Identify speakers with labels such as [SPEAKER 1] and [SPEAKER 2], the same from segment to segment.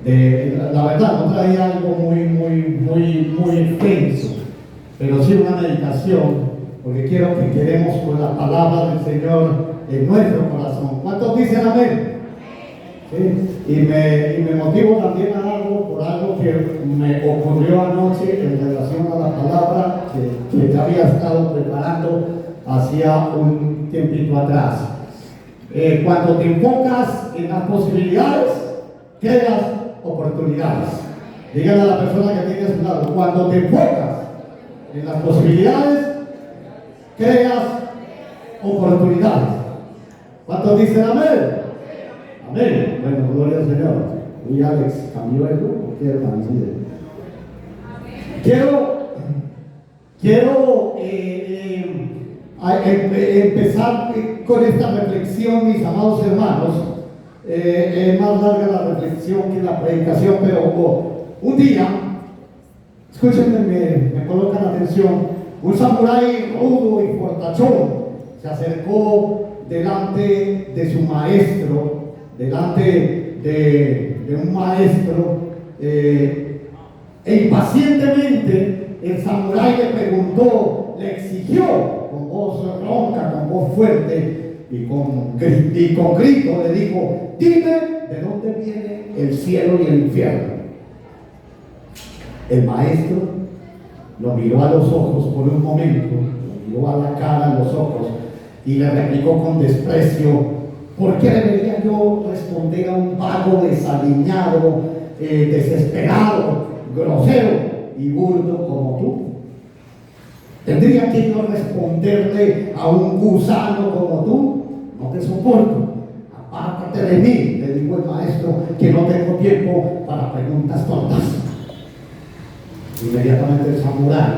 [SPEAKER 1] La verdad, no traía algo muy extenso, pero sí una meditación, porque quiero que quedemos con la palabra del Señor en nuestro corazón. ¿Cuántos dicen amén? ¿Sí? Y me motivo también a algo, por algo que me ocurrió anoche en relación a la palabra que ya había estado preparando hacía un tiempito atrás. Cuando te enfocas en las posibilidades, creas oportunidades. Dígale a la persona que tiene a su lado: cuando te enfocas en las posibilidades, creas oportunidades. ¿Cuántos dicen amén? Amén. Bueno, gloria al Señor. Y Alex cambió el grupo. ¿Qué hermano? Quiero empezar con esta reflexión, mis amados hermanos. Es más larga la reflexión que la predicación, pero un día, escúchenme, me colocan atención, un samurái rudo y fortachón se acercó delante de su maestro, delante de un maestro, e impacientemente el samurái le preguntó, le exigió con voz ronca, con voz fuerte y con grito le dijo: dime de dónde viene el cielo y el infierno. El maestro lo miró a los ojos por un momento, lo miró a la cara, a los ojos, y le replicó con desprecio: ¿por qué debería yo responder a un vago desaliñado, desesperado, grosero y burdo como tú? ¿Tendría que yo responderle a un gusano como tú? No te soporto. Apártate de mí, le dijo el maestro, que no tengo tiempo para preguntas tontas. Inmediatamente el samurái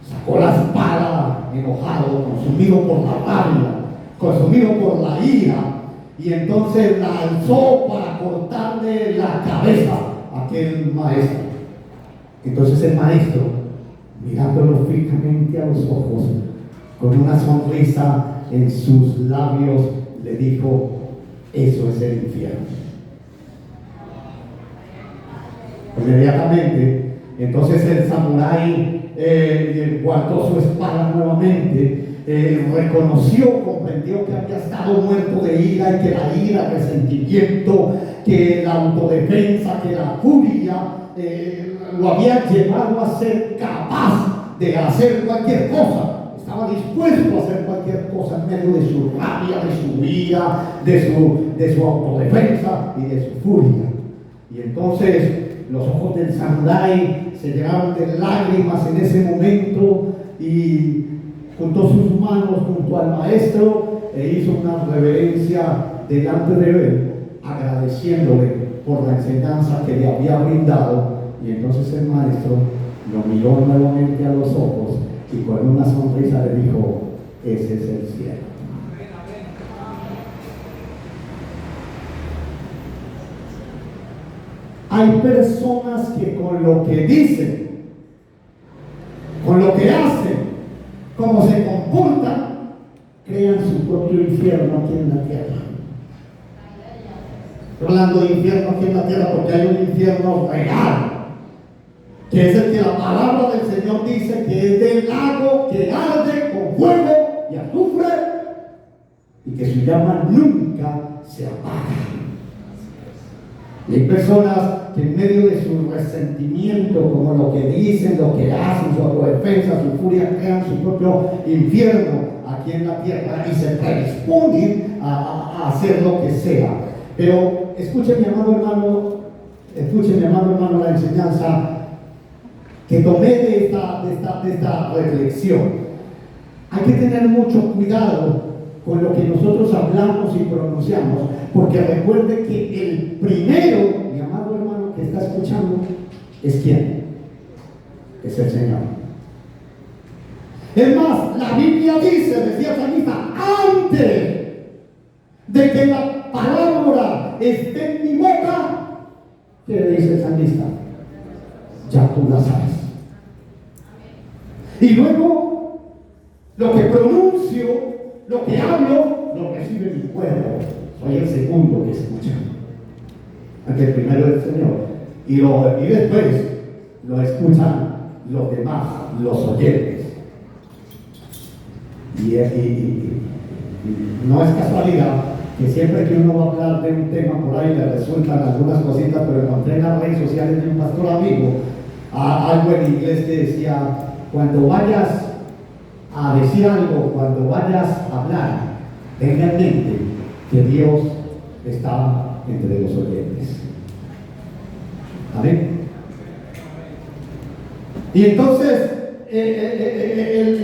[SPEAKER 1] sacó la espada, enojado, consumido por la rabia, consumido por la ira, y entonces la alzó para cortarle la cabeza a aquel maestro. Entonces el maestro, mirándolo fijamente a los ojos, con una sonrisa en sus labios, le dijo: eso es el infierno. Inmediatamente, entonces el samurái guardó su espada nuevamente, reconoció, comprendió que había estado muerto de ira, y que la ira, el resentimiento, que la autodefensa, que la furia lo había llevado a ser capaz de hacer cualquier cosa. Estaba dispuesto a hacer cualquier cosa en medio de su rabia, de su ira, de su autodefensa y de su furia. Y entonces los ojos del samurái se llenaron de lágrimas en ese momento, y juntó sus manos junto al maestro e hizo una reverencia delante de él, agradeciéndole por la enseñanza que le había brindado. Y entonces el maestro lo miró nuevamente a los ojos y con una sonrisa le dijo: ese es el cielo. Hay personas que con lo que dicen, con lo que hacen, cómo se comportan, crean su propio infierno aquí en la tierra. Estoy hablando de infierno aquí en la tierra porque hay un infierno real, que es el que la palabra del Señor dice que es del lago que arde con fuego y azufre, y que su llama nunca se apaga. Y hay personas que en medio de su resentimiento, como lo que dicen, lo que hacen, su autodefensa, su furia, crean su propio infierno aquí en la tierra y se predisponen a hacer lo que sea. Pero escuche mi amado hermano, la enseñanza que tomé de esta reflexión. Hay que tener mucho cuidado con lo que nosotros hablamos y pronunciamos, porque recuerde que el primero, mi amado hermano que está escuchando, es ¿quién? Es el Señor. Es más, la Biblia dice, decía el salmista, antes de que la palabra esté en mi boca, ¿qué dice el salmista? Ya tú la sabes. Y luego, lo que pronuncio, lo que hablo, lo recibe mi cuerpo. Soy el segundo que escucha. Aunque el primero es el Señor. Y después lo escuchan los demás, los oyentes. Y no es casualidad que siempre que uno va a hablar de un tema por ahí le resultan algunas cositas, pero encontré en las redes sociales de un pastor amigo algo en inglés que decía: cuando vayas a decir algo, cuando vayas a hablar, tenga en mente que Dios está entre los oyentes. Amén. Y entonces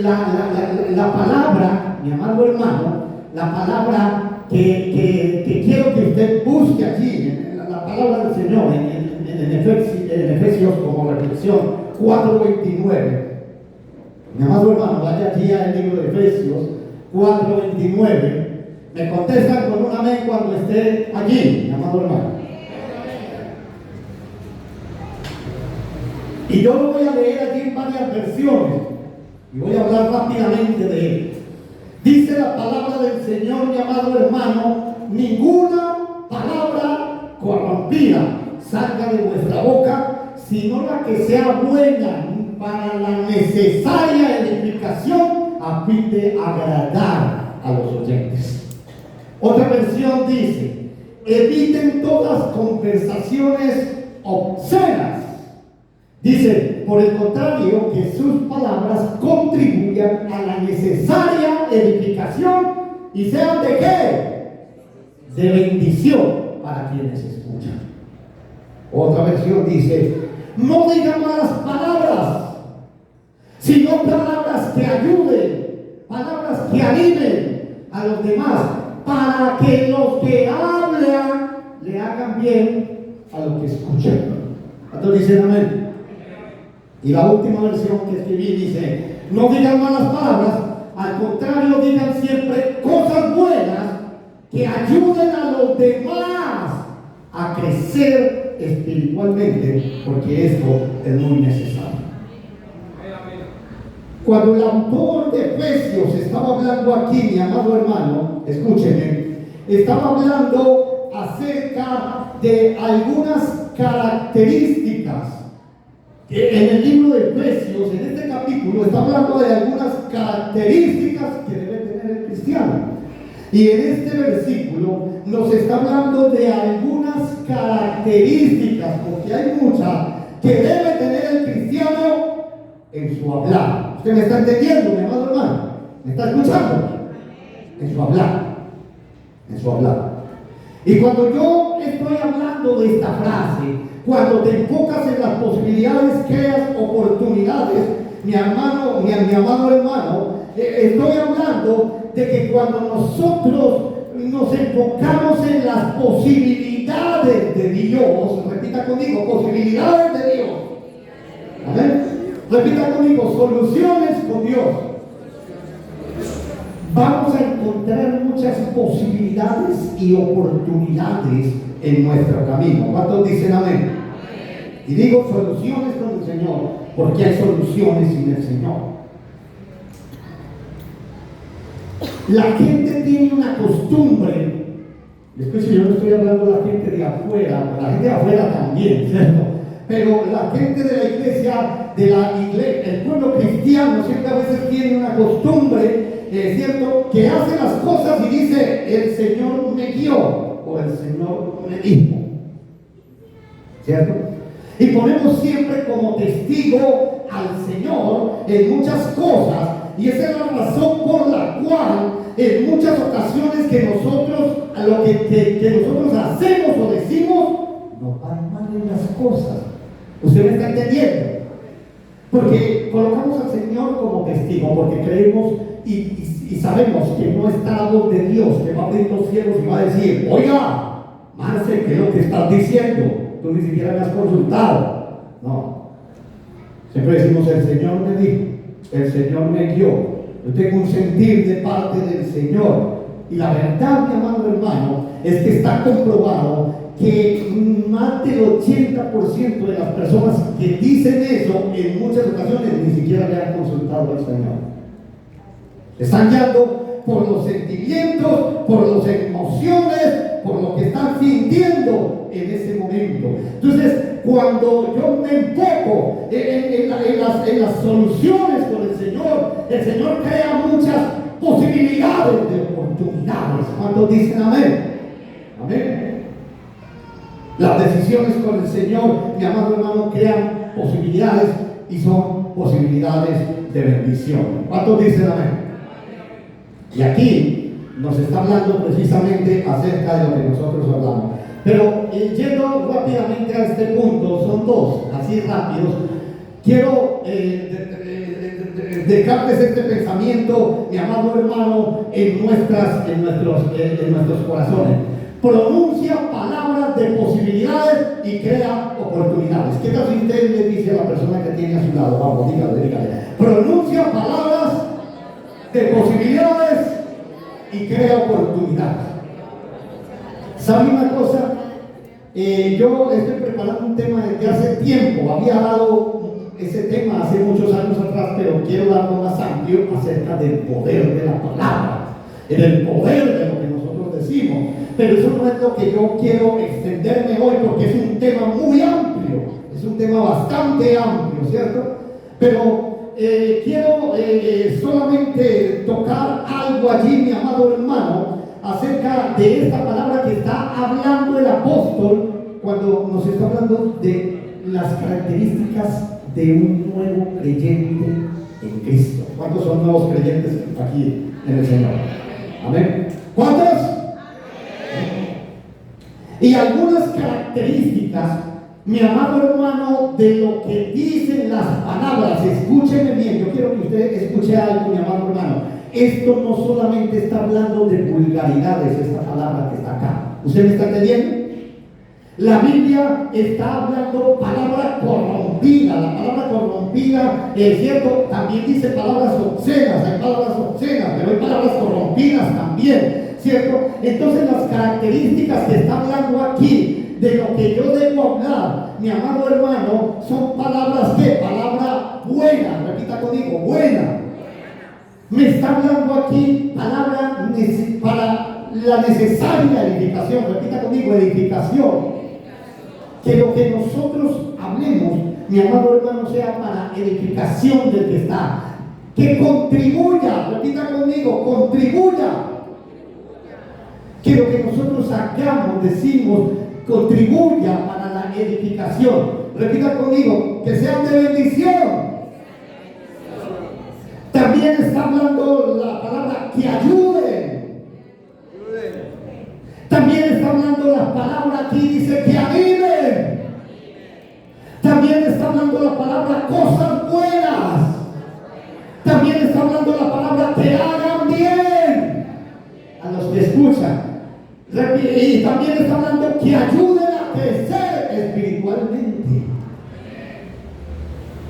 [SPEAKER 1] la palabra, mi amado hermano, la palabra que quiero que usted busque allí, la palabra del Señor en Efesios como reflexión 4:29. Mi amado hermano, vaya allí al libro de Efesios 4:29. Me contestan con un amén cuando esté allí, mi amado hermano. Y yo lo voy a leer aquí en varias versiones y voy a hablar rápidamente de él. Dice la palabra del Señor, mi amado hermano: ninguna palabra corrompida salga de vuestra boca, sino la que sea buena para la necesaria edificación, a fin de agradar a los oyentes. Otra versión dice: eviten todas conversaciones obscenas. Dice, por el contrario, que sus palabras contribuyan a la necesaria edificación y sean de ¿qué? De bendición para quienes escuchan. Otra versión dice: no digan malas palabras, sino palabras que ayuden, palabras que animen a los demás, para que los que hablan le hagan bien a los que escuchan. ¿Cuántos dicen amén? Y la última versión que escribí dice: no digan malas palabras, al contrario, digan siempre cosas buenas que ayuden a los demás a crecer espiritualmente, porque esto es muy necesario. Cuando el autor de Efesios estaba hablando aquí, mi amado hermano, escúcheme, estaba hablando acerca de algunas características. En el libro de Efesios, en este capítulo, está hablando de algunas características que debe tener el cristiano. Y en este versículo nos está hablando de algunas características, porque hay muchas que debe tener el cristiano en su hablar. ¿Usted me está entendiendo, mi amado hermano? ¿Me está escuchando? En su hablar. En su hablar. Y cuando yo estoy hablando de esta frase, cuando te enfocas en las posibilidades, creas oportunidades, mi amado hermano, estoy hablando de que cuando nosotros nos enfocamos en las posibilidades de Dios, repita conmigo, posibilidades de Dios. ¿Amén? Repita conmigo, soluciones con Dios. Vamos a encontrar muchas posibilidades y oportunidades en nuestro camino. ¿Cuántos dicen amén? Y digo soluciones con el Señor, porque hay soluciones sin el Señor. La gente tiene una costumbre, después yo no estoy hablando de la gente de afuera, la gente de afuera también, ¿cierto? Pero la gente de la iglesia, el pueblo cristiano, siempre a veces tiene una costumbre, ¿cierto? Que hace las cosas y dice: el Señor me guió, o el Señor me dijo, ¿cierto? Y ponemos siempre como testigo al Señor en muchas cosas, y esa es la razón por la cual en muchas ocasiones que nosotros nosotros hacemos o decimos nos van mal en las cosas. ¿Usted me está entendiendo? Porque colocamos al Señor como testigo, porque creemos y sabemos que no está la voz de Dios que va a abrir los cielos y va a decir: oiga, Marce, ¿qué es lo que estás diciendo? Tú ni siquiera me has consultado. No. Siempre decimos: el Señor me dijo, el Señor me guió. Yo tengo un sentir de parte del Señor. Y la verdad, mi amado hermano, es que está comprobado que más del 80% de las personas que dicen eso en muchas ocasiones ni siquiera le han consultado al Señor. Están guiando por los sentimientos, por las emociones, por lo que están sintiendo, en ese momento. Entonces, cuando yo me enfoco en las soluciones con el Señor crea muchas posibilidades de oportunidades. ¿Cuántos dicen amén? Amén. Las decisiones con el Señor, mi amado hermano, crean posibilidades y son posibilidades de bendición. ¿Cuántos dicen amén? Y aquí nos está hablando precisamente acerca de lo que nosotros hablamos. Pero yendo rápidamente a este punto, son dos, así rápidos. Quiero dejarles este pensamiento, mi amado hermano, en nuestros corazones. Pronuncia palabras de posibilidades y crea oportunidades. ¿Qué tal si usted le dice a la persona que tiene a su lado? Vamos, dígale. Pronuncia palabras de posibilidades y crea oportunidades. ¿Sabe una cosa? Yo estoy preparando un tema desde hace tiempo. Había dado ese tema hace muchos años atrás, pero quiero darlo más amplio acerca del poder de la palabra, del poder de lo que nosotros decimos. Pero eso no es lo que yo quiero extenderme hoy, porque es un tema muy amplio, es un tema bastante amplio, ¿cierto? Pero quiero solamente tocar algo allí, mi amado hermano, acerca de esta palabra que está hablando el apóstol cuando nos está hablando de las características de un nuevo creyente en Cristo. ¿Cuántos son nuevos creyentes aquí en el Señor? Amén. ¿Cuántos? Y algunas características, mi amado hermano, de lo que dicen las palabras. Escúcheme bien, yo quiero que usted escuche algo, mi amado hermano. Esto no solamente está hablando de vulgaridades, esta palabra que está acá. ¿Usted me está entendiendo? La Biblia está hablando palabra corrompida. La palabra corrompida, es cierto, también dice palabras obscenas. Hay palabras obscenas, pero hay palabras corrompidas también, ¿cierto? Entonces las características que está hablando aquí de lo que yo debo hablar, mi amado hermano, son palabras que, palabra buena, repita conmigo, buena. Me está hablando aquí palabra para la necesaria edificación, repita conmigo, edificación. Que lo que nosotros hablemos, mi amado hermano, sea para edificación del que está. Que contribuya, repita conmigo, contribuya. Que lo que nosotros hagamos, decimos, contribuya para la edificación. Repita conmigo, que sean de bendición. También está hablando la palabra que ayuden. También está hablando la palabra aquí, dice que animen. También está hablando la palabra cosas buenas. También está hablando la palabra que hagan bien a los que escuchan. Y también está hablando que ayuden a crecer espiritualmente.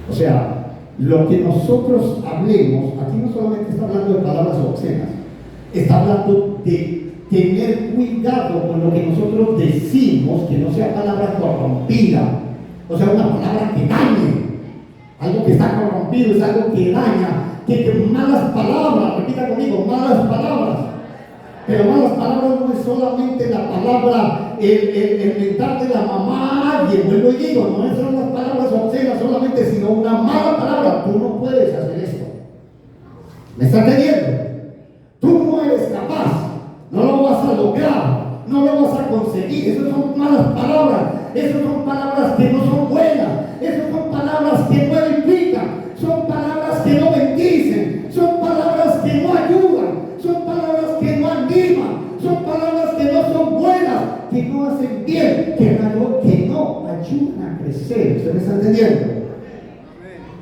[SPEAKER 1] O sea, lo que nosotros hablemos, aquí no solamente está hablando de palabras obscenas, está hablando de tener cuidado con lo que nosotros decimos, que no sea palabra corrompida, o sea, una palabra que dañe. Algo que está corrompido es algo que daña, que malas palabras, repita conmigo, malas palabras. Pero malas palabras no es solamente la palabra, el mentar de la mamá a alguien, vuelvo y digo, no son las palabras obscenas solamente, sino una mala palabra. Tú no puedes hacer esto. ¿Me está entendiendo? Tú no eres capaz, no lo vas a lograr, no lo vas a conseguir. Esas son malas palabras, esas son palabras que no son buenas, esas son palabras que no edifican, son palabras que no bendicen, son palabras que no ayudan, son palabras que no animan, son palabras que no son buenas, que no hacen bien, que no ayudan a crecer. ¿Usted me está entendiendo?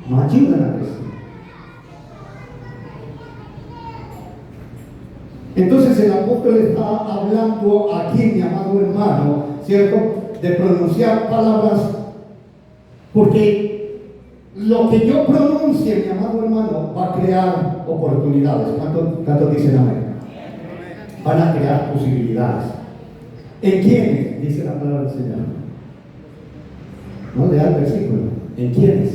[SPEAKER 1] No ayudan a crecer. Entonces el apóstol está hablando aquí, mi amado hermano, ¿cierto? De pronunciar palabras, porque lo que yo pronuncie, mi amado hermano, va a crear oportunidades. ¿Cuántos dicen amén? Van a crear posibilidades. ¿En quiénes? Dice la palabra del Señor. No lea el versículo. ¿En quiénes?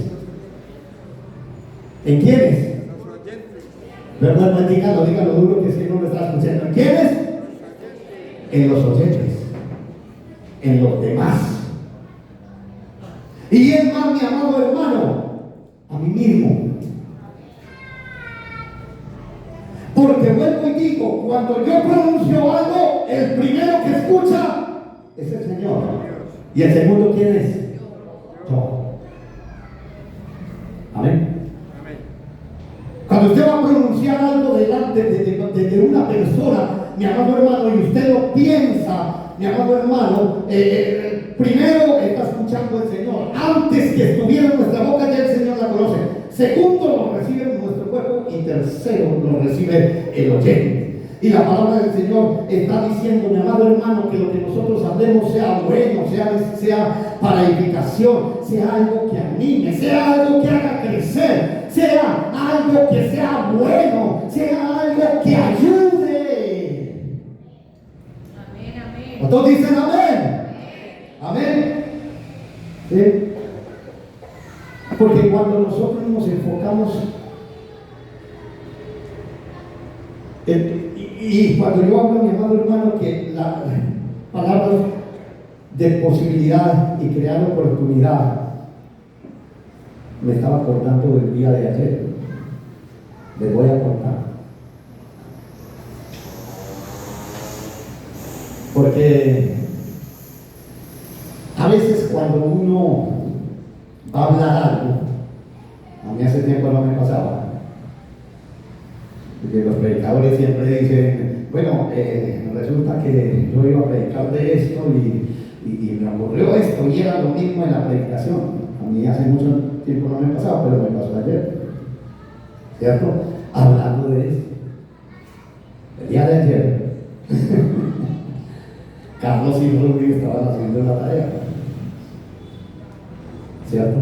[SPEAKER 1] ¿En quiénes? ¿Verdad? Dígalo duro, que es que no lo está escuchando. ¿En quiénes? En los oyentes. en los demás. Y es más, mi amado hermano, a mí mismo. Porque vuelvo y digo, cuando yo pronuncio algo, el primero que escucha es el Señor. ¿Y el segundo quién es? Yo. Amén. Cuando usted va a pronunciar algo delante de una persona, mi amado hermano, y usted lo piensa, mi amado hermano, primero está escuchando el Señor. Antes que estuviera en nuestra boca, ya el Señor la conoce. Segundo, lo recibe en nuestro cuerpo. Y tercero, lo recibe el oyente. Y la palabra del Señor está diciendo, mi amado hermano, que lo que nosotros hablemos sea bueno, sea para edificación, sea algo que anime, sea algo que haga crecer, sea algo que sea bueno, sea algo que ayude.
[SPEAKER 2] Amén, amén.
[SPEAKER 1] ¿Cuántos dicen amén? Amén. ¿Sí? Porque cuando nosotros nos enfocamos y cuando yo hablo, mi amado hermano, que la palabra de posibilidad y crear oportunidad, me estaba acordando del día de ayer. Les voy a contar. Porque a veces cuando uno va a hablar algo, a mí hace tiempo no me pasaba. Porque los predicadores siempre dicen, bueno, resulta que yo iba a predicar de esto y me ocurrió esto y era lo mismo en la predicación. A mí hace mucho tiempo no me pasaba, pero me pasó ayer, ¿cierto? Hablando de esto. El día de ayer, Carlos y Rudy estaban haciendo la tarea, ¿cierto?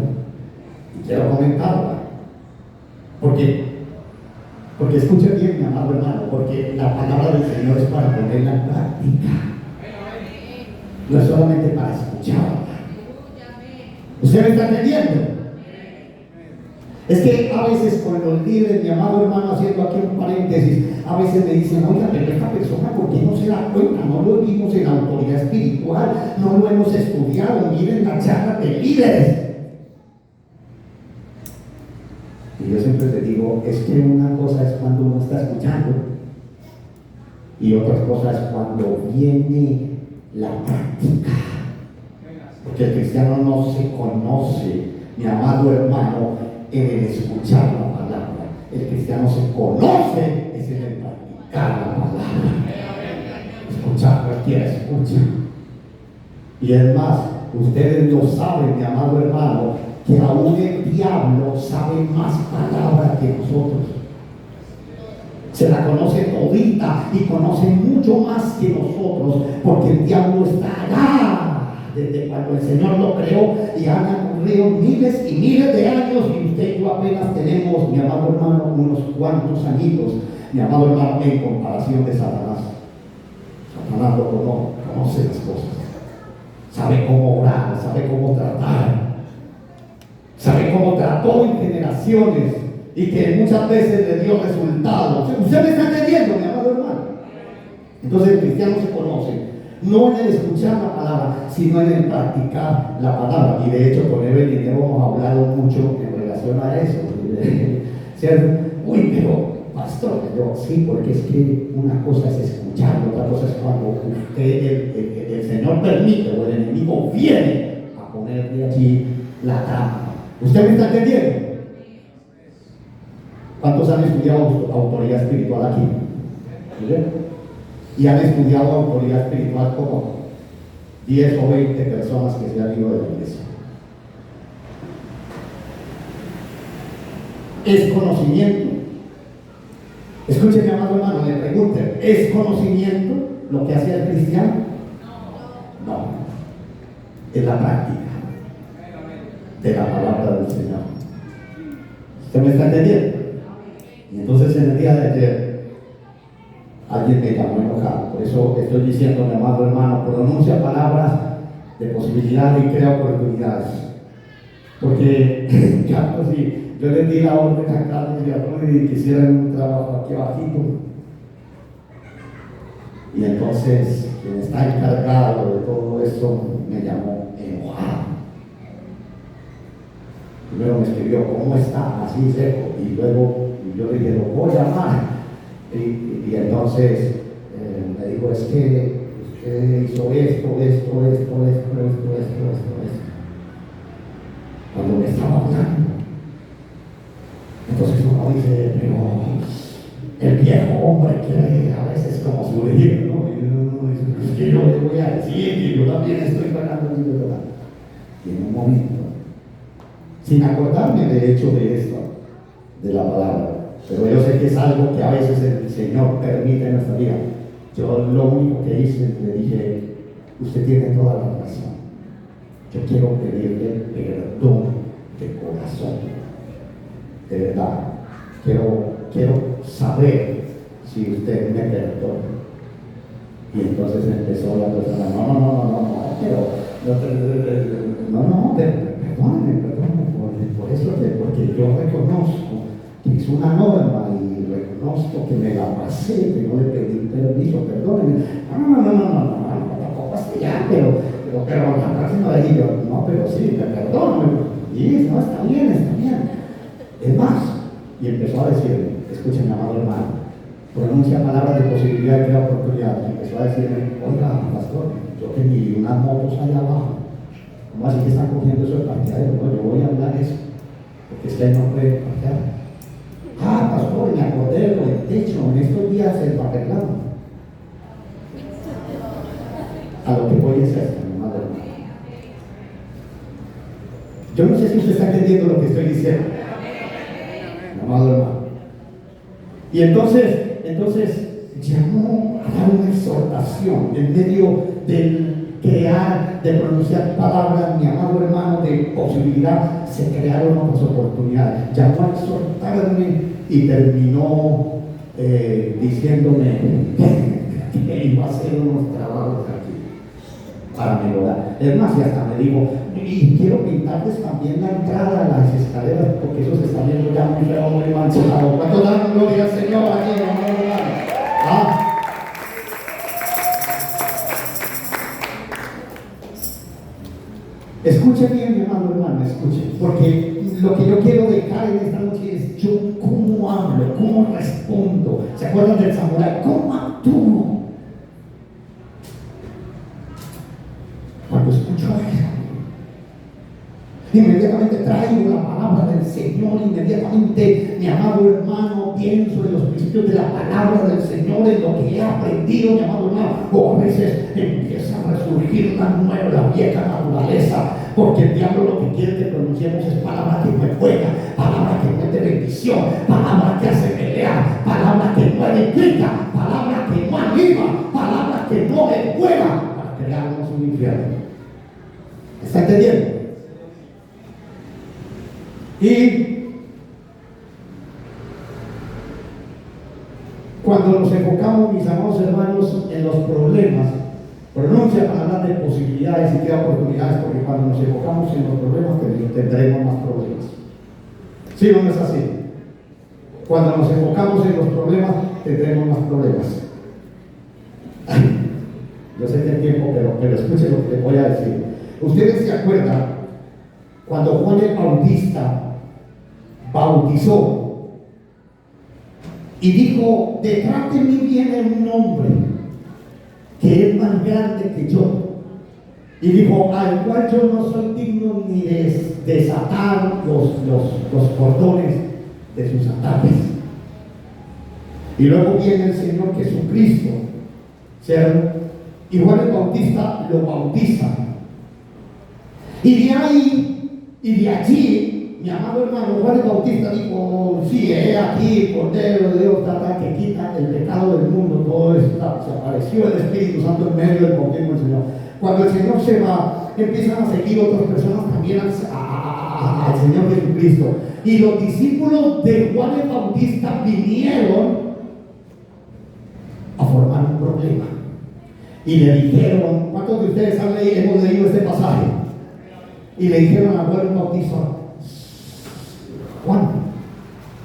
[SPEAKER 1] Y quiero comentarla, porque escuchen bien, mi amado hermano, porque la palabra del Señor es para ponerla en práctica. No es solamente para escucharla. ¿Usted me está entendiendo? Es que a veces con los líderes, mi amado hermano, haciendo aquí un paréntesis, a veces me dicen, oiga, pero esta persona, ¿por qué no se da cuenta? No lo vimos en la autoridad espiritual, no lo hemos estudiado, miren la charla de líderes. Y yo siempre te digo, es que una cosa es cuando uno está escuchando y otra cosa es cuando viene la práctica. Porque el cristiano no se conoce, mi amado hermano, en el escuchar la palabra. El cristiano se conoce es en el practicar la palabra. Escuchar cualquiera escucha. Y es más, ustedes lo saben, mi amado hermano, que aún el diablo sabe más palabras que nosotros. Se la conoce todita y conoce mucho más que nosotros, porque el diablo está allá desde cuando el Señor lo creó y han ocurrido miles y miles de años y usted y yo apenas tenemos, mi amado hermano, unos cuantos añitos, mi amado hermano, en comparación de Satanás. Satanás lo conoce las cosas, sabe cómo orar, sabe cómo tratar, sabe cómo trató en generaciones y que muchas veces le dio resultados. ¿Usted me está entendiendo, mi amado hermano? Entonces el cristiano se conoce no en el escuchar la palabra, sino en el practicar la palabra. Y de hecho con Evelyn hemos hablado mucho en relación a eso. ¿Cierto? Uy, pero pastor, yo sí, porque es que una cosa es escuchar, otra cosa es cuando usted, el Señor permite o el enemigo viene a ponerle allí la trampa. ¿Usted me está entendiendo? ¿Cuántos han estudiado autoridad espiritual aquí? ¿Sí? Y han estudiado autoridad espiritual como 10 o 20 personas que se han ido de la iglesia. Es conocimiento. Escúcheme, amado hermano, le pregunten, ¿es conocimiento lo que hace el cristiano? No. Es la práctica de la palabra del Señor. ¿Usted me está entendiendo? Y entonces en el día de ayer alguien me llamó enojado. Por eso estoy diciendo, mi amado hermano, pronuncia palabras de posibilidad y crea oportunidades. Porque Carlos, si yo les di la orden a Carlos y a Rudy que hicieran un trabajo aquí abajito, y entonces quien está encargado de todo esto, me llamó enojado. Primero me escribió, ¿cómo está? Así seco. Y luego yo le dije, lo voy a llamar. Y entonces me dijo, es que usted hizo esto. Cuando me estaba hablando. Entonces uno dice, pero el viejo hombre quiere a veces como surgir, ¿no? Y uno dice, es que yo le voy a decir que yo también estoy pagando mi verdad. Y en un momento, sin acordarme de hecho de esto, de la palabra, pero yo sé que es algo que a veces el Señor permite en nuestra vida. Yo lo único que hice, le dije, usted tiene toda la razón. Yo quiero pedirle perdón de corazón, de verdad. Quiero saber si usted me perdona. Y entonces empezó la persona, perdóname por eso, porque yo reconozco que es una norma y reconozco que me la pasé, que no le pedí permiso, perdóneme. Tampoco hasta ya, pero la próxima vez yo, no, pero sí, perdóname. Y no, está bien. Es más, y empezó a decirme, escuchen, amado hermano, pronuncia palabras de posibilidad y de oportunidad. Y empezó a decirme, oiga, pastor, yo que ni unas motos allá abajo. ¿Cómo así que están cogiendo eso de parqueadero? No, yo voy a hablar eso, porque es que él no puede parquear. Pastor, me acordé del techo, en estos días el papelado. A lo que voy es esto, amado hermano. Yo no sé si usted está entendiendo lo que estoy diciendo, amado hermano. Y entonces llamó a dar una exhortación en medio del crear, de pronunciar palabras, mi amado hermano, de posibilidad, se crearon otras oportunidades. Llamó a exhortarme y terminó diciéndome que iba a hacer unos trabajos aquí para mejorar. Es más, y hasta me dijo, y quiero pintarles también la entrada a las escaleras, porque eso se está viendo ya muy feo, muy manchado. ¿Cuánto dan gloria al Señor aquí, hermano? Escuche bien, mi amado hermano, escuche, porque lo que yo quiero dejar en esta noche es yo cómo hablo, cómo respondo. ¿Se acuerdan del samurái? ¿Cómo actúo? Cuando escucho eso, inmediatamente traigo la palabra del Señor, inmediatamente, mi amado hermano, pienso en los principios de la palabra del Señor, en lo que he aprendido, mi amado hermano, o a veces empieza a resurgir la vieja naturaleza, porque el diablo lo que quiere que pronunciemos es palabra que no es buena, palabra que no es de bendición, palabra que hace pelea, palabra que no edifica, palabra que no anima, palabra que no es buena, para crearnos un infierno. ¿Está entendiendo? Y cuando nos enfocamos, mis amados hermanos, en los problemas, pronuncia palabras de posibilidades y crea oportunidades, porque cuando nos enfocamos en los problemas tendremos más problemas. ¿Sí o no es así? Cuando nos enfocamos en los problemas tendremos más problemas. Yo sé que el tiempo, pero escuchen lo que les voy a decir. Ustedes se acuerdan cuando Juan el Bautista bautizó y dijo, detrás de mí viene un hombre que es más grande que yo, y dijo, al cual yo no soy digno ni de desatar los cordones de sus ataques. Y luego viene el Señor Jesucristo, y Juan el Bautista lo bautiza, y de ahí y de allí, mi amado hermano, Juan el Bautista dijo, sí, he aquí, Cordero de Dios, que quita el pecado del mundo, todo esto, se apareció el Espíritu Santo en medio del bautismo del Señor. Cuando el Señor se va, empiezan a seguir otras personas también al Señor Jesucristo. Y los discípulos de Juan el Bautista vinieron a formar un problema. Y le dijeron, ¿cuántos de ustedes hemos leído este pasaje? Y le dijeron a Juan el Bautista, Juan,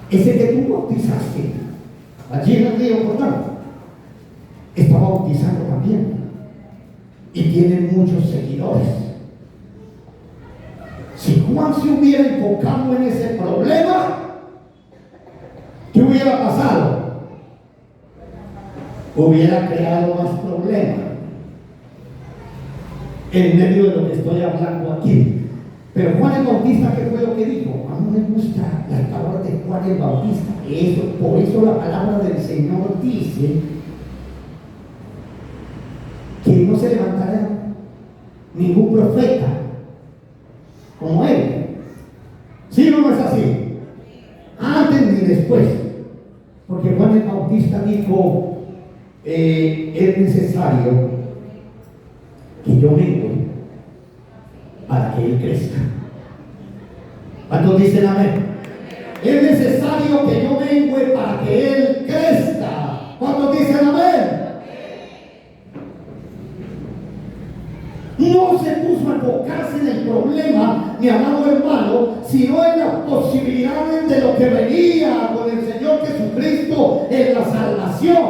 [SPEAKER 1] ese que tú bautizaste allí en el río Jordán, está bautizando también. y tiene muchos seguidores. Si Juan se hubiera enfocado en ese problema, ¿qué hubiera pasado? Hubiera creado más problemas en medio de lo que estoy hablando aquí. Pero Juan el Bautista, ¿qué fue lo que dijo? A mí me gusta la palabra de Juan el Bautista. Por eso la palabra del Señor dice que no se levantará ningún profeta como él. ¿Sí o no es así? Antes ni después. Porque Juan el Bautista dijo, es necesario que yo mengue para que él crezca. ¿Cuántos dicen amén? Es necesario que yo mengue para que él crezca. ¿Cuántos dicen amén? No se puso a enfocarse en el problema, mi amado hermano, sino en las posibilidades de lo que venía con el Señor Jesucristo en la salvación,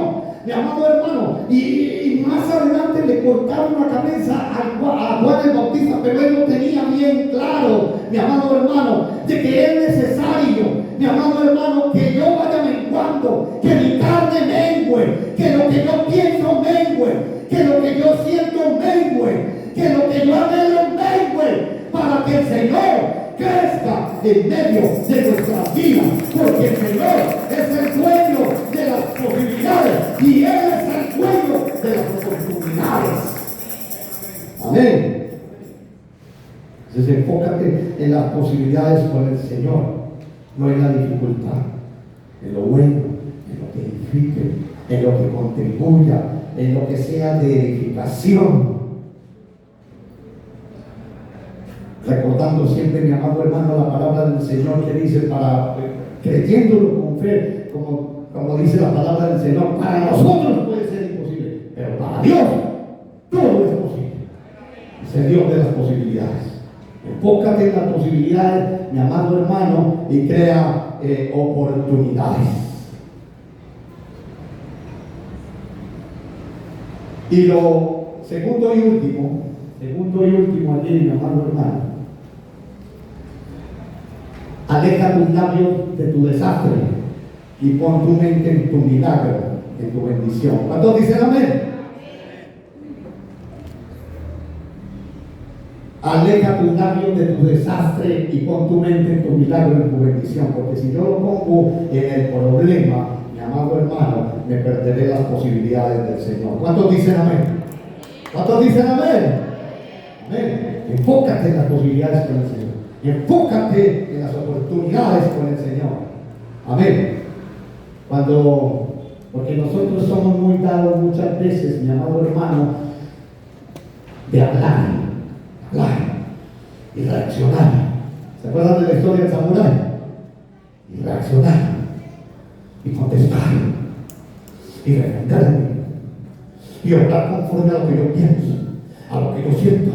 [SPEAKER 1] mi amado hermano. Y más adelante le cortaron la cabeza a Juan el Bautista, pero él lo tenía bien claro, mi amado hermano, de que es necesario, mi amado hermano, que yo vaya menguando, que mi carne mengue, que lo que yo pienso mengue, que lo que yo siento mengue, que lo que yo anhelo mengue, para que el Señor crezca en medio de nuestras vidas, porque el Señor es el dueño de las posibilidades y Él es el dueño de las oportunidades. Amén. Entonces enfócate en las posibilidades con el Señor, no en la dificultad, en lo bueno, en lo que edifique, en lo que contribuya, en lo que sea de edificación. Recordando siempre, mi amado hermano, la palabra del Señor que dice, para creyéndolo con fe, como dice la palabra del Señor, para nosotros puede ser imposible, pero para Dios todo es posible. Es el Dios de las posibilidades. Enfócate en las posibilidades, mi amado hermano, y crea oportunidades. Y lo segundo y último aquí, mi amado hermano, aleja tus labios de tu desastre y pon tu mente en tu milagro, en tu bendición. ¿Cuántos dicen amén? Aleja tus labios de tu desastre y pon tu mente en tu milagro, en tu bendición. Porque si yo lo pongo en el problema, mi amado hermano, me perderé las posibilidades del Señor. ¿Cuántos dicen amén? ¿Cuántos dicen amén? Amén. Enfócate en las posibilidades con el Señor. Enfócate en las oportunidades con el Señor. Amén. Porque nosotros somos muy dados muchas veces, mi amado hermano, de hablar y reaccionar. ¿Se acuerdan de la historia del samurái? Y reaccionar y contestar y defenderme y hablar conforme a lo que yo pienso, a lo que yo siento,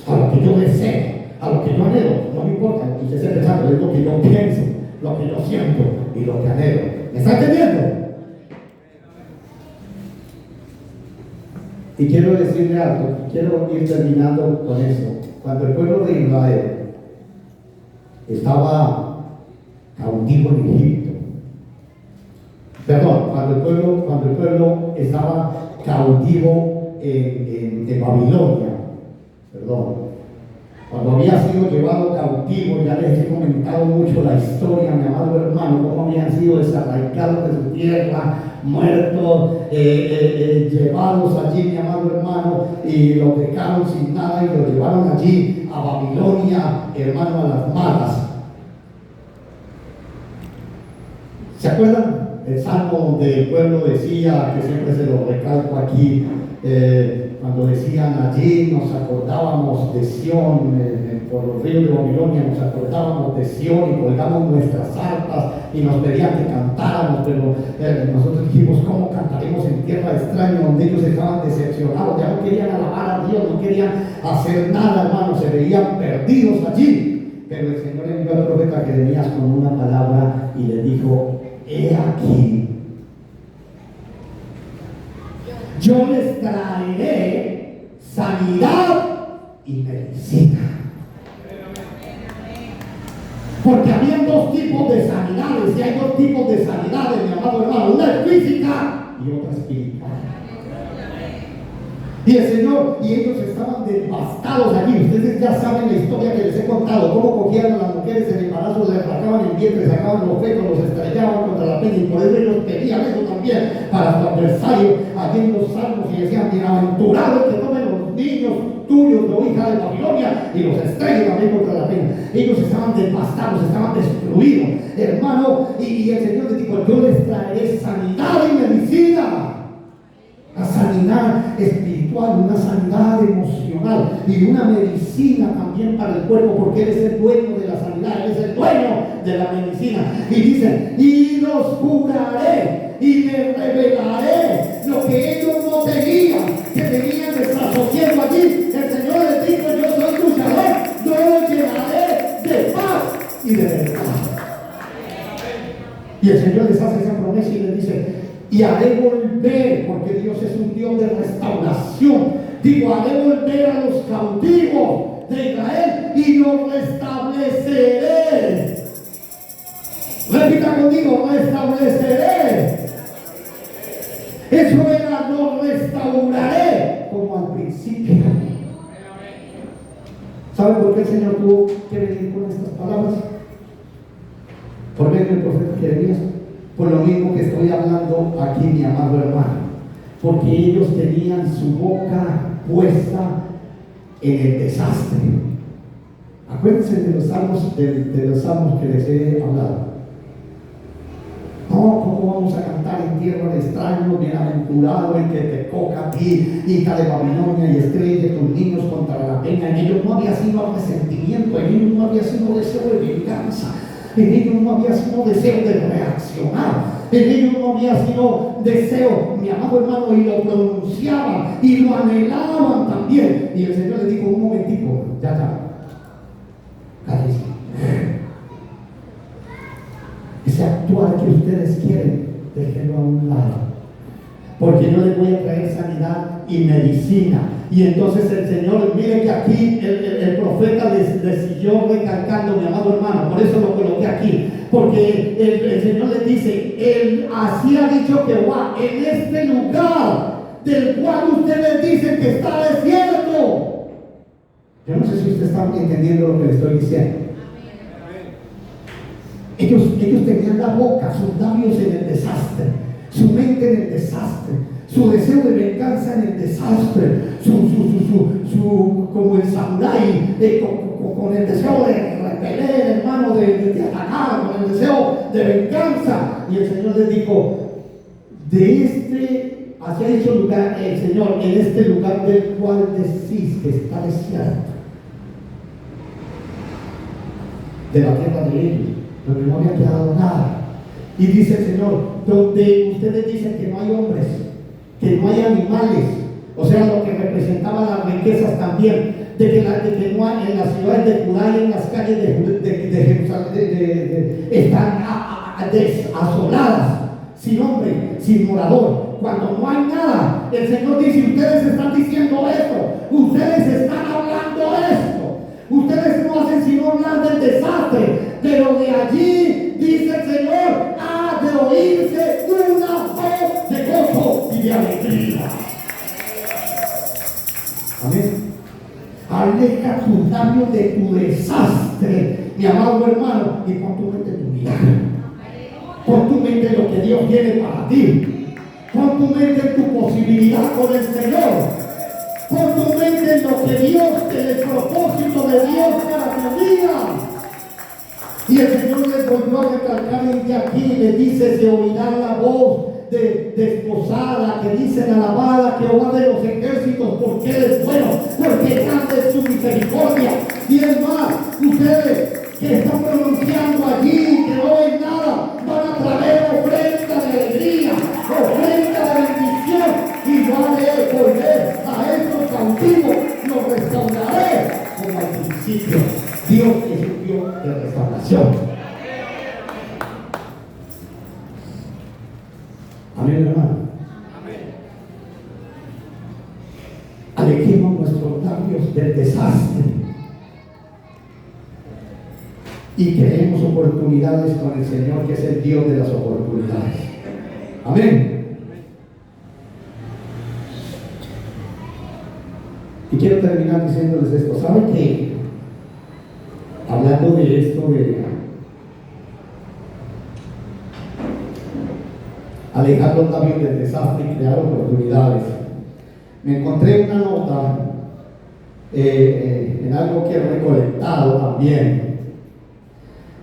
[SPEAKER 1] a lo que yo deseo, a lo que yo anhelo. No me importa lo que usted esté pensando, es lo que yo pienso, lo que yo siento y lo que anhelo. ¿Me está entendiendo? Y quiero decirle algo, quiero ir terminando con eso. Cuando el pueblo de Israel estaba cautivo en Egipto, cuando el pueblo estaba cautivo en Babilonia, cuando había sido llevado cautivo, ya les he comentado mucho la historia, mi amado hermano, cómo habían sido desarraigados de su tierra, muertos, llevados allí, mi amado hermano, y los dejaron sin nada y los llevaron allí a Babilonia, hermano, a las malas. ¿Se acuerdan? El salmo donde el pueblo decía, que siempre se lo recalco aquí, cuando decían allí nos acordábamos de Sión, por los ríos de Babilonia nos acordábamos de Sión y colgamos nuestras arpas y nos pedían que cantáramos, pero nosotros dijimos, ¿cómo cantaremos en tierra extraña donde ellos estaban decepcionados? Ya no querían alabar a Dios, no querían hacer nada, hermano, se veían perdidos allí. Pero el Señor envió al profeta Jeremías con una palabra y le dijo, he aquí, yo les traeré sanidad y medicina. Porque habían dos tipos de sanidades, y hay dos tipos de sanidades, mi amado hermano, una es física y otra espiritual. Y el Señor, y ellos estaban devastados allí. Ustedes ya saben la historia que les he contado, cómo cogían a las mujeres en embarazo, les sacaban el vientre, sacaban los fecos, los estrellaban contra la peña, y por eso ellos pedían eso también para su adversario allí en los salmos, y decían: bienaventurados que tomen los niños tuyos de hija de Babilonia y los estrellen también contra la peña. Ellos estaban devastados, estaban destruidos, hermano, y el Señor les dijo: yo les traeré sanidad y medicina. Una sanidad espiritual, una sanidad emocional y una medicina también para el cuerpo, porque Él es el dueño de la sanidad, Él es el dueño de la medicina. Y dice: y los curaré y les revelaré lo que ellos no tenían, que tenían desasosiego allí. El Señor les dijo: yo soy tu Shalom, yo los llenaré de paz y de verdad. Y el Señor les hace esa promesa y les dice: y haré volver, porque Dios es un Dios de restauración. Digo, haré volver a los cautivos de Israel y los restableceré. Repita conmigo: restableceré. Eso era: los restauraré como al principio. ¿Saben por qué el Señor tuvo que venir con estas palabras? Por medio del profeta Jeremías. Por lo mismo que estoy hablando aquí, mi amado hermano, porque ellos tenían su boca puesta en el desastre. Acuérdense de los salmos, de los salmos que les he hablado. No, ¿cómo vamos a cantar en tierra de extraños? Bienaventurado el que te coja a ti, hija de Babilonia, y estrelle tus niños contra la peña. En ellos no había sido resentimiento, en ellos no había sido deseo de venganza, en ellos no había sido deseo de reaccionar, en ellos no había sido deseo, mi amado hermano, y lo pronunciaban y lo anhelaban también. Y el Señor le dijo: un momentico, ya, cállese. Ese actuar que ustedes quieren, déjenlo a un lado, porque yo les voy a traer sanidad y medicina. Y entonces el Señor, mire que aquí el profeta les siguió recalcando, mi amado hermano, por eso lo coloqué aquí, porque el Señor les dice: Él así ha dicho Jehová, en este lugar del cual ustedes dicen que está desierto. Yo no sé si ustedes están entendiendo lo que les estoy diciendo. Ellos tenían la boca, sus labios en el desastre, su mente en el desastre, su deseo de venganza en el desastre, como el samurái, con el deseo de repeler, hermano, de atacar, con el deseo de venganza. Y el Señor les dijo: hacia ese lugar, el Señor, en este lugar del cual decís que está desierto, de la tierra de ellos, donde no había quedado nada. Y dice el Señor: donde ustedes dicen que no hay hombres, que no hay animales, o sea, lo que representaban las riquezas también, de que no hay en las ciudades de Judá y en las calles de Jerusalén están asoladas, sin hombre, sin morador. Cuando no hay nada, el Señor dice: ustedes están diciendo esto, ustedes están hablando esto, ustedes no hacen sino hablar del desastre, pero de allí, dice el Señor, ha de oírse una voz de gozo y de alegría. Amén. Aleja tus labios de tu desastre, mi amado hermano, y pon tu mente en tu milagro. Pon tu mente en lo que Dios tiene para ti. Pon tu mente en tu posibilidad con el Señor. Pon tu mente en lo que Dios, en el propósito de Dios para tu vida. Y el Señor les volvió a recalcar desde aquí, les dice: se oirá la voz de desposada que dicen: alabada Jehová de los ejércitos, porque Él es bueno, porque grande es su misericordia. Y es más, ustedes que están pronunciando allí, que no ven nada, van a traer ofrenda de alegría, ofrenda de bendición, y yo haré volver a estos cautivos, los restauraré como al principio. Dios es un Dios de restauración. Amén, hermano. Alejemos Dios del desastre y creemos oportunidades con el Señor, que es el Dios de las oportunidades. Amén. Y quiero terminar diciéndoles esto. ¿Saben qué? Hablando de esto, alejar los labios del desastre y crear oportunidades, me encontré una nota en algo que he recolectado también,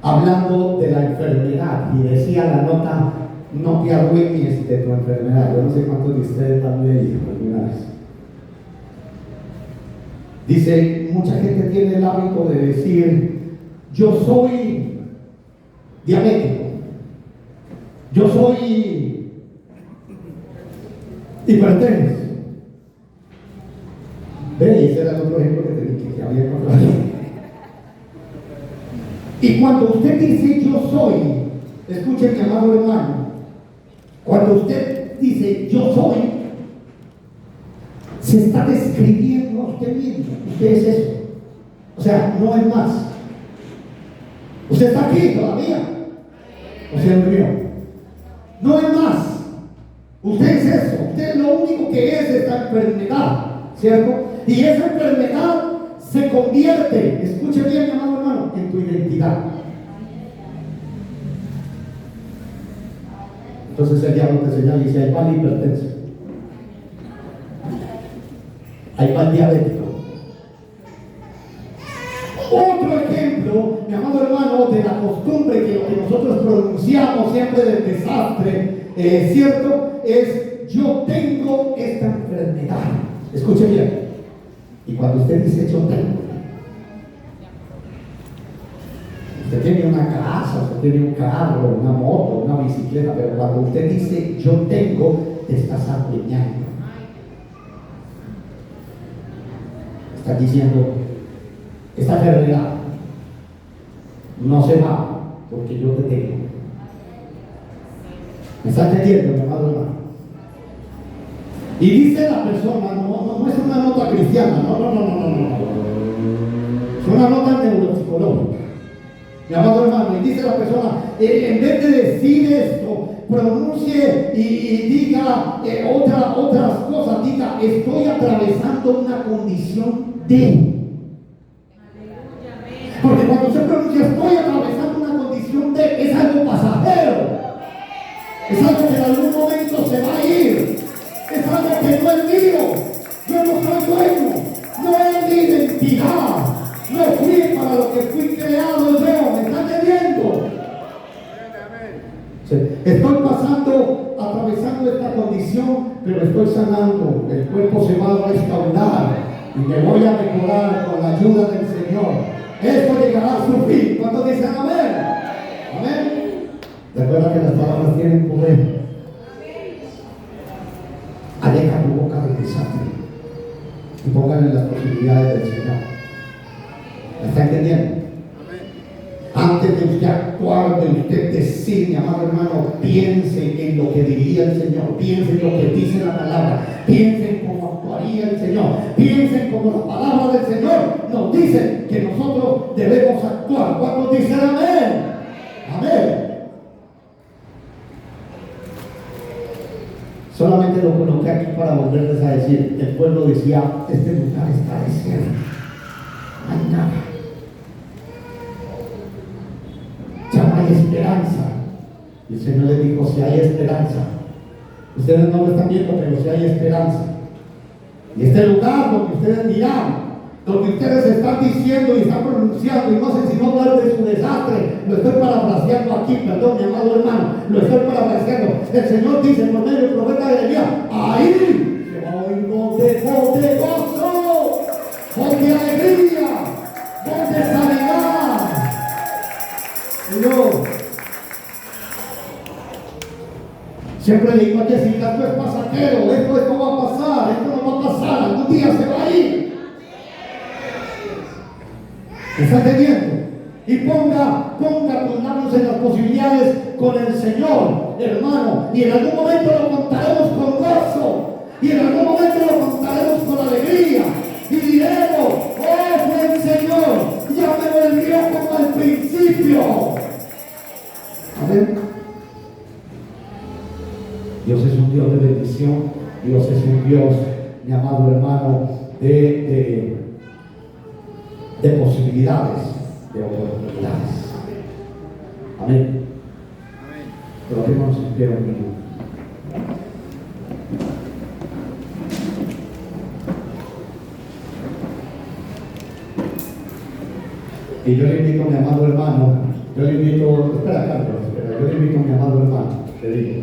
[SPEAKER 1] hablando de la enfermedad, y decía la nota: no te arruines de tu enfermedad. Yo no sé cuántos de ustedes han leído alguna vez. Dice, mucha gente tiene el hábito de decir: yo soy diabético, yo soy hipertenso. Ve, ese era el otro ejemplo que había encontrado. Y cuando usted dice yo soy, escuche mi amado hermano, cuando usted dice yo soy, se está describiendo a usted mismo. Usted es eso. O sea, no es más. Usted está aquí todavía. O sea, mío, no es más. Usted es eso. Usted es lo único que es esta enfermedad, ¿cierto? Y esa enfermedad se convierte, escuche bien mi amado hermano, en tu identidad. Entonces el diablo te señala y dice: ahí va el hipertenso, ahí va el diabético. Otro ejemplo, mi amado hermano, de la costumbre que lo que nosotros pronunciamos siempre del desastre, ¿cierto? Es: yo tengo esta enfermedad. Escuche bien. Y cuando usted dice yo tengo, usted tiene una casa, usted tiene un carro, una moto, una bicicleta, pero cuando usted dice yo tengo, te estás adueñando. Estás diciendo: esta enfermedad no se va porque yo te tengo. ¿Me está entendiendo, mi amado hermano? Y dice la persona, no es una nota cristiana, no. Es una nota neuropsicológica, mi amado hermano. Y dice la persona, en vez de decir esto, pronuncie y diga otras cosas. Diga: estoy atravesando una condición de. Porque cuando se pronuncia estoy atravesando una condición de, es algo pasajero. Es algo que en algún momento se va a ir. Es algo que no es mío. Yo no soy dueño. No es mi identidad. No fui para lo que fui creado yo. ¿Me está entendiendo? Estoy atravesando esta condición, pero estoy sanando. El cuerpo se va a restaurar y me voy a mejorar con la ayuda del Señor. Esto llegará a su fin. ¿Cuántos dicen amén? Amén. Recuerda que las palabras tienen poder. Aleja tu boca del desastre y póngale las posibilidades del Señor. ¿Me está entendiendo? Antes de usted actuar, de usted decir, mi amado hermano, piense en lo que diría el Señor, piense en lo que dice la palabra, piense en cómo actuaría el Señor, piense en cómo las palabras del Señor nos dicen que nosotros debemos actuar. ¿Cuántos dicen amén? Amén. Solamente lo coloqué aquí para volverles a decir: el pueblo decía, este lugar está desierto, no hay nada, ya no hay esperanza. Y el Señor les dijo: si hay esperanza. Ustedes no lo están viendo, pero si hay esperanza. Y este lugar donde ustedes dirán, donde ustedes están diciendo y están pronunciando, y no sé si no hablar de su desastre, lo estoy parafraseando aquí, perdón mi amado hermano, lo estoy parafraseando. El Señor dice por medio del profeta Jeremías: ahí se va a oír voz de gozo, voz de alegría, voz de sanidad. Señor, siempre le digo a Jessica: esto es pasajero, esto va a pasar, esto no va a pasar, algún día se va a ir. ¿Está entendiendo? Y ponga tus manos en las posibilidades con el Señor, hermano. Y en algún momento lo contaremos con gozo. Y en algún momento lo contaremos con alegría. y diremos, oh buen Señor, ya me volvió como al principio. Amén. Dios es un Dios de bendición. Dios es un Dios, mi amado hermano, de posibilidades, de oportunidades. Amén. Pero tenemos un pie un minuto. Y yo le invito a mi amado hermano, yo le invito, espera Carlos, yo le invito a mi amado hermano, le digo,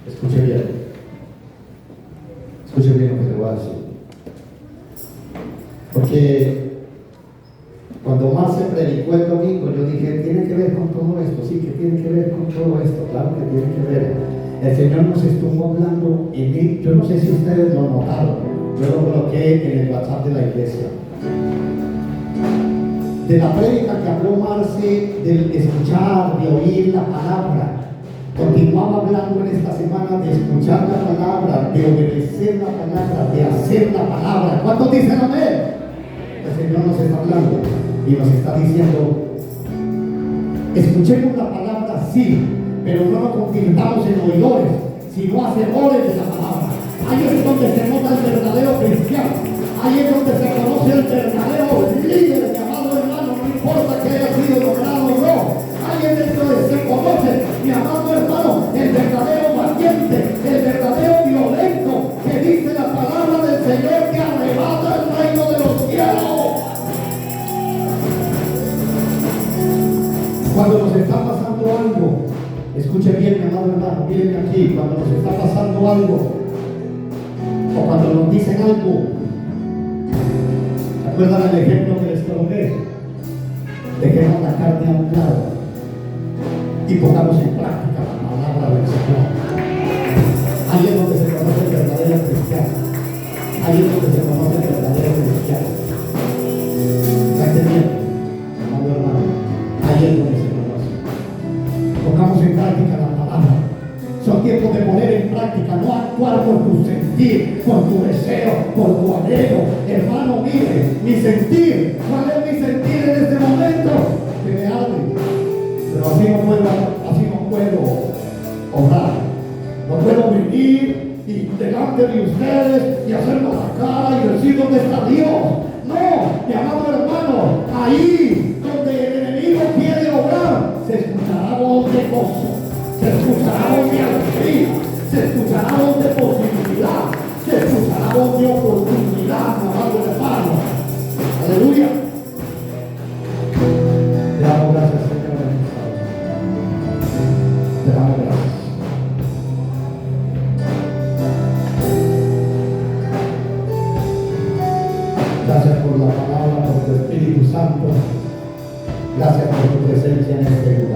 [SPEAKER 1] escuche bien lo que te voy a decir. Porque cuando más se predicó el domingo, yo dije, tiene que ver con todo esto, sí, que tiene que ver con todo esto, claro que tiene que ver. El Señor nos estuvo hablando en él, yo no sé si ustedes lo notaron, yo lo bloqueé en el WhatsApp de la iglesia. De la prédica que habló Marce, del escuchar, de oír la palabra, continuaba hablando en esta semana de escuchar la palabra, de obedecer la palabra, de hacer la palabra. ¿Cuántos dicen amén? El Señor nos está hablando y nos está diciendo, escuchemos la palabra sí, pero no nos convirtamos en oidores, sino hacedores de la palabra. Ahí es donde se nota el verdadero cristiano, ahí es donde se conoce el verdadero líder, llamado hermano, no importa que haya sido logrado o no. Ahí es donde se conoce, mi amado hermano, el verdadero valiente, el verdadero violento, que dice la palabra del Señor que arrebata el reino de los cielos. Cuando nos está pasando algo, escuche bien, mi amado hermano, miren aquí, cuando nos está pasando algo, o cuando nos dicen algo, ¿se acuerdan el ejemplo que les coloqué? Dejemos la carne a un lado y pongamos en práctica la palabra del Señor. Ahí es donde se conoce el verdadero cristiano. Ahí es donde se conoce el verdadero cristiano. ¿Está entendiendo, amado hermano? Ahí es donde se conoce. Pongamos en práctica la palabra. Son tiempos de poner en práctica, no actuar por tu sentir, por tu deseo, por tu anhelo. Hermano, mire, mi sentir, ¿cuál es mi sentir en este momento? Que me hable. Pero así no puedo obrar. No puedo venir y delante de ustedes y hacernos la cara y decir dónde está Dios. No, mi amado hermano, ahí donde el enemigo quiere obrar, se escuchará voz de gozo, se escuchará voz de alegría, se escuchará voz de posibilidad, se escuchará voz de oportunidad, mi amado hermano. Aleluya. Te damos gracias, Señor. Te damos gracias. Gracias por la palabra, por tu Espíritu Santo. Gracias por tu presencia en este lugar.